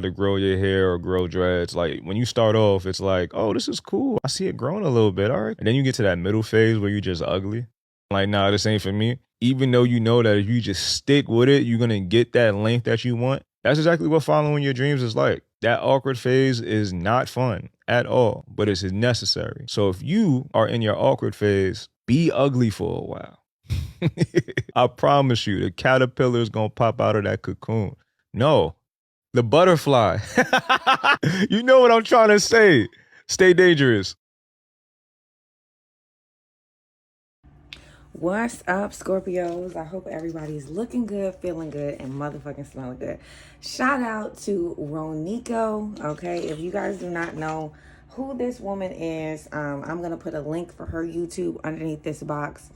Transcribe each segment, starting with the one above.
to grow your hair or grow dreads. Like when you start off, it's like, oh, this is cool. I see it growing a little bit. All right. And then you get to that middle phase where you just ugly. Like, nah, this ain't for me. Even though you know that if you just stick with it, you're gonna get that length that you want. That's exactly what following your dreams is like. That awkward phase is not fun at all, but it's necessary. So if you are in your awkward phase, be ugly for a while. I promise you, the caterpillar is gonna pop out of that cocoon. No, the butterfly. You know what I'm trying to say. Stay dangerous. What's up, Scorpios? I hope everybody's looking good, feeling good, and motherfucking smelling good. Shout out to Ronico. Okay, if you guys do not know who this woman is, I'm gonna put a link for her YouTube underneath this box.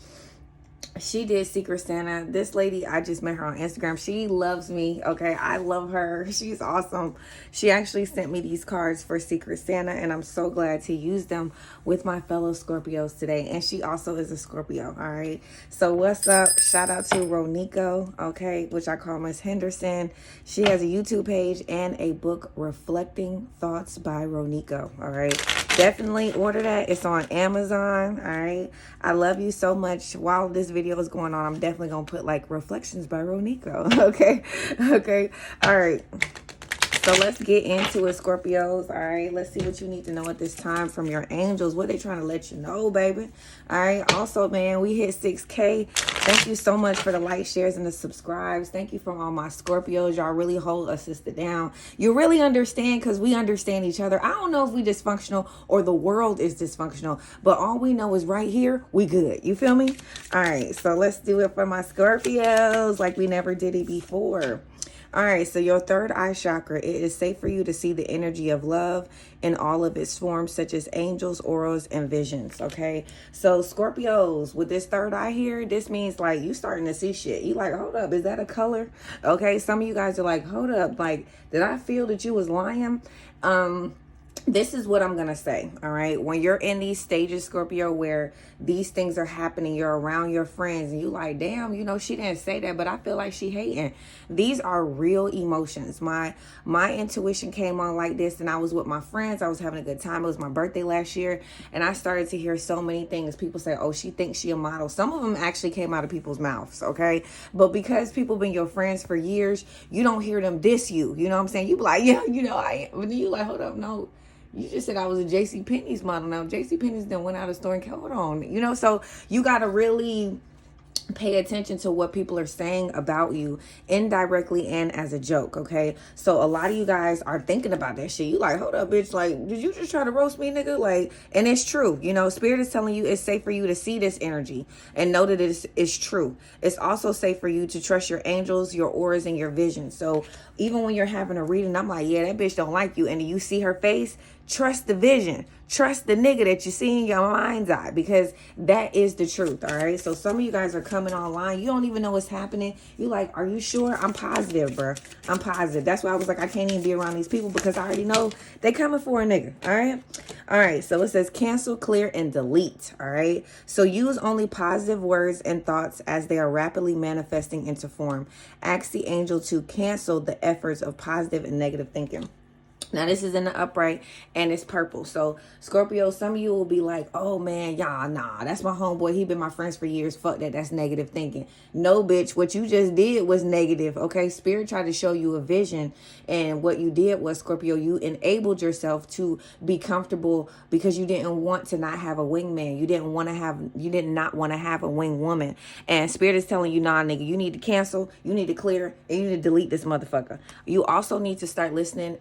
She did Secret Santa. This lady, I just met her on Instagram. She loves me. Okay, I love her. She's awesome. She actually sent me these cards for Secret Santa, and I'm so glad to use them with my fellow Scorpios today. And she also is a Scorpio. All right. So what's up? Shout out to Ronico, okay, which I call Miss Henderson. She has a YouTube page and a book, Reflecting Thoughts by Ronico. All right. Definitely order that. It's on Amazon. All right. I love you so much. While this video is going on, I'm definitely going to put like Reflections by Ronico. Okay. Okay. All right. So let's get into it, Scorpios. All right, let's see what you need to know at this time from your angels. What they trying to let you know, baby. All right. Also, man, we hit 6K. Thank you so much for the likes, shares, and the subscribes. Thank you from all my Scorpios. Y'all really hold us sister down. You really understand because we understand each other. I don't know if we dysfunctional or the world is dysfunctional, but all we know is right here, we good. You feel me? All right. So let's do it for my Scorpios like we never did it before. All right, so your third eye chakra, it is safe for you to see the energy of love in all of its forms, such as angels, auras, and visions, okay? So Scorpios, with this third eye here, this means like you starting to see shit. You like, hold up, is that a color? Okay, some of you guys are like, hold up, like, did I feel that you was lying? This is what I'm going to say, all right? When you're in these stages, Scorpio, where these things are happening, you're around your friends, and you like, damn, you know, she didn't say that, but I feel like she hating. These are real emotions. My intuition came on like this, and I was with my friends. I was having a good time. It was my birthday last year, and I started to hear so many things. People say, oh, she thinks she a model. Some of them actually came out of people's mouths, okay? But because people been your friends for years, you don't hear them diss you. You know what I'm saying? You be like, yeah, you know, I am. And then you like, hold up, no. You just said I was a JCPenney's model. Now, JCPenney's then went out of the store and hold on. You know, so you got to really pay attention to what people are saying about you indirectly and as a joke, okay? So a lot of you guys are thinking about that shit. You like, hold up, bitch. Like, did you just try to roast me, nigga? Like, and it's true. You know, Spirit is telling you it's safe for you to see this energy and know that it's true. It's also safe for you to trust your angels, your auras, and your vision. So even when you're having a reading, I'm like, yeah, that bitch don't like you. And you see her face, trust the vision. Trust the nigga that you see in your mind's eye, because that is the truth, all right? So some of you guys are coming online. You don't even know what's happening. You like, are you sure? I'm positive, bro. I'm positive. That's why I was like, I can't even be around these people because I already know they coming for a nigga, all right? All right, so it says cancel, clear, and delete, all right? So use only positive words and thoughts as they are rapidly manifesting into form. Ask the angel to cancel the efforts of positive and negative thinking. Now, this is in the upright, and it's purple. So, Scorpio, some of you will be like, oh, man, y'all, nah, that's my homeboy. He been my friends for years. Fuck that. That's negative thinking. No, bitch, what you just did was negative, okay? Spirit tried to show you a vision, and what you did was, Scorpio, you enabled yourself to be comfortable because you didn't want to not have a wingman. You did not want to have a wing woman. And Spirit is telling you, nah, nigga, you need to cancel, you need to clear, and you need to delete this motherfucker. You also need to start listening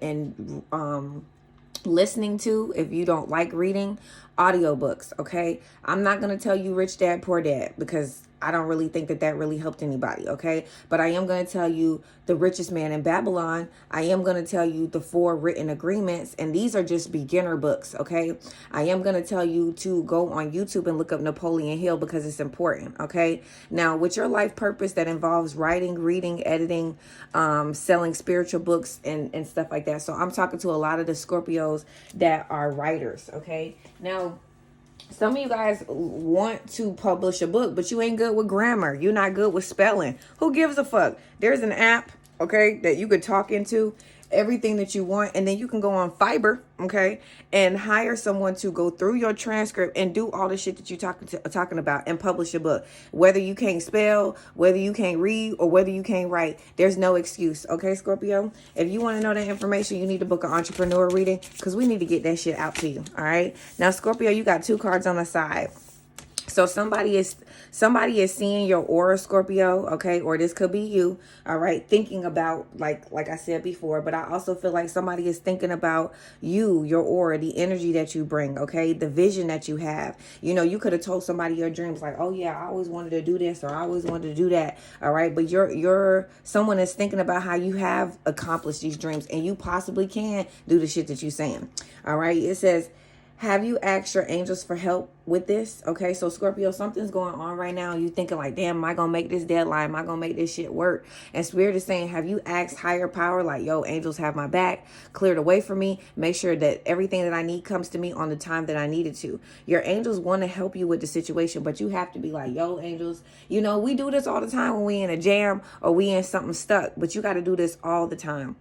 to, if you don't like reading, audiobooks, okay? I'm not going to tell you Rich Dad, Poor Dad because I don't really think that really helped anybody, okay? But I am going to tell you The Richest Man in Babylon. I am going to tell you The 4 Written Agreements, and these are just beginner books, okay? I am going to tell you to go on YouTube and look up Napoleon Hill because it's important, okay? Now, with your life purpose that involves writing, reading, editing, selling spiritual books and stuff like that. So I'm talking to a lot of the Scorpios that are writers, okay? Now, some of you guys want to publish a book, but you ain't good with grammar. You're not good with spelling. Who gives a fuck? There's an app, okay, that you could talk into, everything that you want, and then you can go on Fiverr, okay, and hire someone to go through your transcript and do all the shit that you're talking about and publish a book. Whether you can't spell, whether you can't read, or whether you can't write, there's no excuse, okay, Scorpio? If you want to know that information, you need to book an entrepreneur reading, because we need to get that shit out to you, all right? Now, Scorpio, you got 2 cards on the side. So somebody is seeing your aura, Scorpio, okay? Or this could be you, all right? Thinking about, like I said before, but I also feel like somebody is thinking about you, your aura, the energy that you bring, okay? The vision that you have. You know, you could have told somebody your dreams like, oh yeah, I always wanted to do this, or I always wanted to do that, all right? But someone is thinking about how you have accomplished these dreams, and you possibly can do the shit that you're saying, all right? It says, have you asked your angels for help with this? Okay, so Scorpio, something's going on right now. You thinking like, damn, am I going to make this deadline? Am I going to make this shit work? And Spirit is saying, have you asked higher power, like, yo, angels have my back, clear the way for me, make sure that everything that I need comes to me on the time that I need it to. Your angels want to help you with the situation, but you have to be like, yo, angels, you know, we do this all the time when we in a jam or we in something stuck, but you got to do this all the time.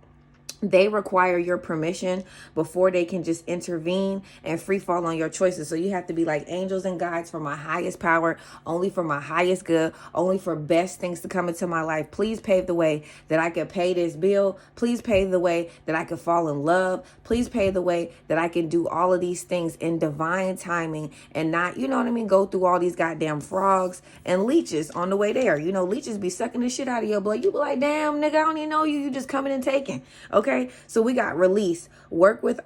They require your permission before they can just intervene and free fall on your choices. So you have to be like, angels and guides for my highest power, only for my highest good, only for best things to come into my life. Please pave the way that I can pay this bill. Please pave the way that I can fall in love. Please pave the way that I can do all of these things in divine timing and not, you know what I mean, go through all these goddamn frogs and leeches on the way there. You know, leeches be sucking the shit out of your blood. You be like, damn, nigga, I don't even know you. You just coming and taking. Okay, so we got release. Work with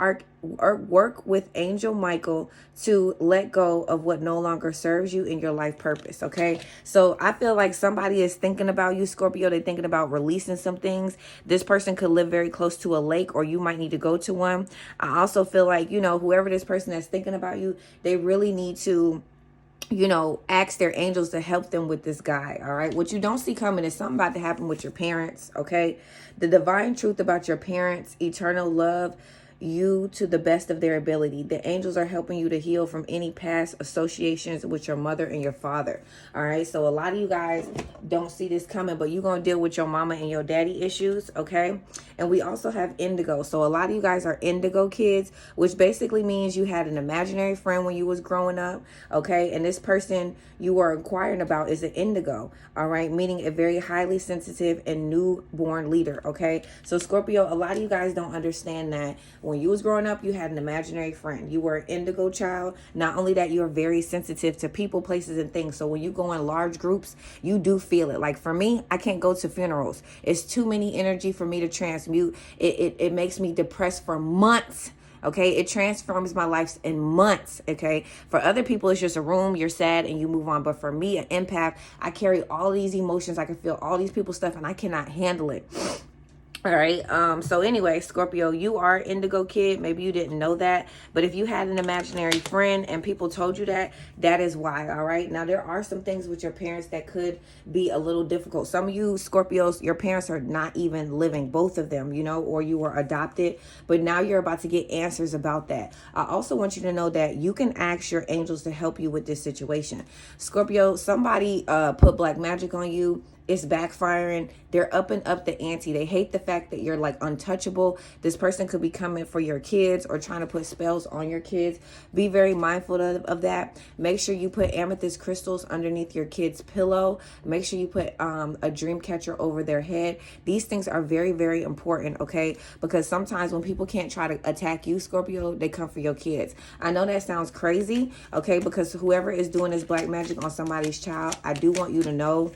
Angel Michael to let go of what no longer serves you in your life purpose. Okay, so I feel like somebody is thinking about you, Scorpio. They're thinking about releasing some things. This person could live very close to a lake, or you might need to go to one. I also feel like, you know, whoever this person that's thinking about you, they really need to, you know, ask their angels to help them with this guy, all right? What you don't see coming is something about to happen with your parents, okay? The divine truth about your parents, eternal love, you to the best of their ability. The angels are helping you to heal from any past associations with your mother and your father, all right? So a lot of you guys don't see this coming, but you're going to deal with your mama and your daddy issues, okay? And we also have indigo. So a lot of you guys are indigo kids, which basically means you had an imaginary friend when you was growing up, okay? And this person you were inquiring about is an indigo, all right? Meaning a very highly sensitive and newborn leader, okay? So Scorpio, a lot of you guys don't understand that when you was growing up, you had an imaginary friend. You were an indigo child. Not only that, you're very sensitive to people, places, and things. So when you go in large groups, you do feel it. Like for me, I can't go to funerals. It's too many energy for me to transmute. It makes me depressed for months. Okay, it transforms my life in months. Okay, for other people, it's just a room, you're sad and you move on. But for me, an empath, I carry all these emotions. I can feel all these people's stuff and I cannot handle it. All right. So anyway, Scorpio, you are an indigo kid. Maybe you didn't know that, but if you had an imaginary friend and people told you that, that is why. All right. Now, there are some things with your parents that could be a little difficult. Some of you Scorpios, your parents are not even living, both of them, you know, or you were adopted, but now you're about to get answers about that. I also want you to know that you can ask your angels to help you with this situation. Scorpio, somebody put black magic on you. It's backfiring. They're upping up the ante. They hate the fact that you're like untouchable. This person could be coming for your kids or trying to put spells on your kids. Be very mindful of that. Make sure you put amethyst crystals underneath your kid's pillow. Make sure you put a dream catcher over their head. These things are very, very important, okay? Because sometimes when people can't try to attack you, Scorpio, they come for your kids. I know that sounds crazy, okay? Because whoever is doing this black magic on somebody's child, I do want you to know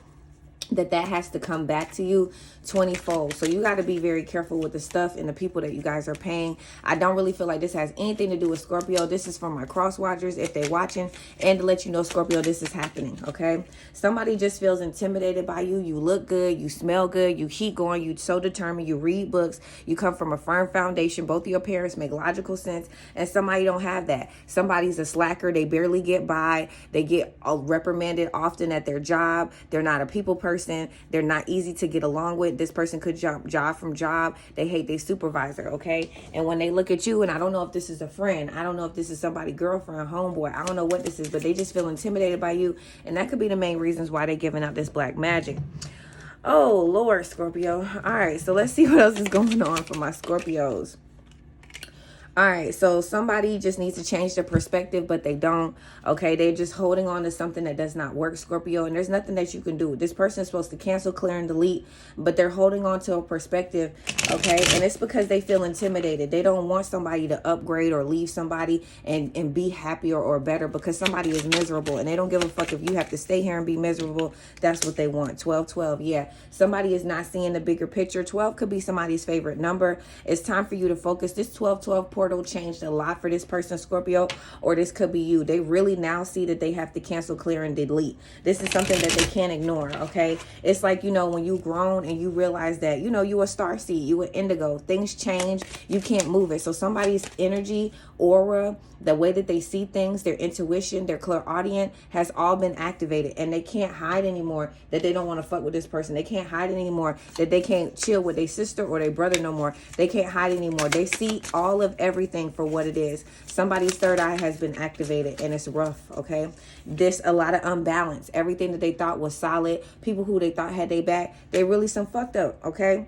that has to come back to you 20-fold. So you got to be very careful with the stuff and the people that you guys are paying. I don't really feel like this has anything to do with Scorpio. This is for my cross watchers if they're watching, and to let you know, Scorpio, this is happening, okay? Somebody just feels intimidated by you. You look good, you smell good, you keep going, you so determined, you read books, you come from a firm foundation, both of your parents make logical sense, and somebody don't have that. Somebody's a slacker, they barely get by, they get reprimanded often at their job, they're not a people person, they're not easy to get along with. This person could jump job from job. They hate their supervisor, okay? And when they look at you, and I don't know if this is a friend, I don't know if this is somebody, girlfriend, homeboy, I don't know what this is, but they just feel intimidated by you, and that could be the main reasons why they're giving out this black magic. Oh, Lord, Scorpio. All right, so let's see what else is going on for my Scorpios. All right, so somebody just needs to change their perspective, but they don't. Okay, they're just holding on to something that does not work, Scorpio, and there's nothing that you can do. This person is supposed to cancel, clear, and delete, but they're holding on to a perspective, okay? And it's because they feel intimidated. They don't want somebody to upgrade or leave somebody and be happier or better because somebody is miserable, and they don't give a fuck if you have to stay here and be miserable. That's what they want. 1212, yeah. Somebody is not seeing the bigger picture. 12 could be somebody's favorite number. It's time for you to focus. This 1212 portal changed a lot for this person, Scorpio, or this could be you. They really now see that they have to cancel, clear, and delete. This is something that they can't ignore, okay? It's like, you know, when you grown and you realize that, you know, you a star seed, you an indigo, things change, you can't move it. So somebody's energy, aura, the way that they see things, their intuition, their clairaudient has all been activated, and they can't hide anymore that they don't want to fuck with this person. They can't hide anymore that they can't chill with their sister or their brother no more. They can't hide anymore. They see all of everything for what it is. Somebody's third eye has been activated, and it's rough, okay? This a lot of unbalance. Everything that they thought was solid, people who they thought had their back, they really some fucked up, okay?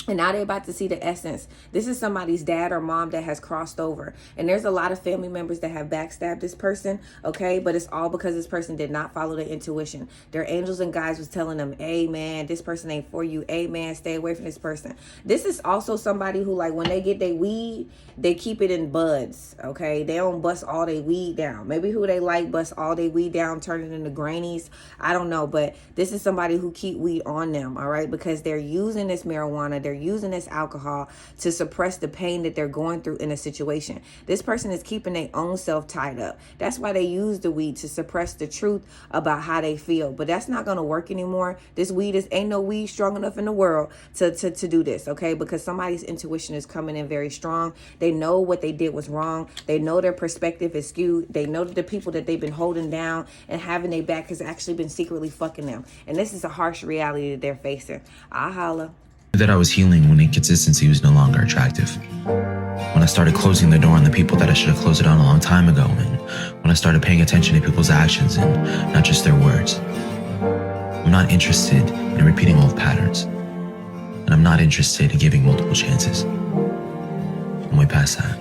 And now they're about to see the essence. This is somebody's dad or mom that has crossed over. And there's a lot of family members that have backstabbed this person, okay? But it's all because this person did not follow their intuition. Their angels and guides was telling them, hey, man, this person ain't for you. Hey, man, stay away from this person. This is also somebody who, like, when they get their weed, they keep it in buds, okay? They don't bust all their weed down. Maybe who they like bust all their weed down, turn it into grainies. I don't know. But this is somebody who keep weed on them, all right? Because they're using this marijuana. They're using this alcohol to suppress the pain that they're going through in a situation. This person is keeping their own self tied up. That's why they use the weed, to suppress the truth about how they feel. But that's not going to work anymore. This weed ain't no weed strong enough in the world to do this, okay? Because somebody's intuition is coming in very strong. They know what they did was wrong. They know their perspective is skewed. They know that the people that they've been holding down and having their back has actually been secretly fucking them. And this is a harsh reality that they're facing. I holla. That I was healing when inconsistency was no longer attractive. When I started closing the door on the people that I should have closed it on a long time ago, and when I started paying attention to people's actions and not just their words. I'm not interested in repeating old patterns, and I'm not interested in giving multiple chances. I'm way past that.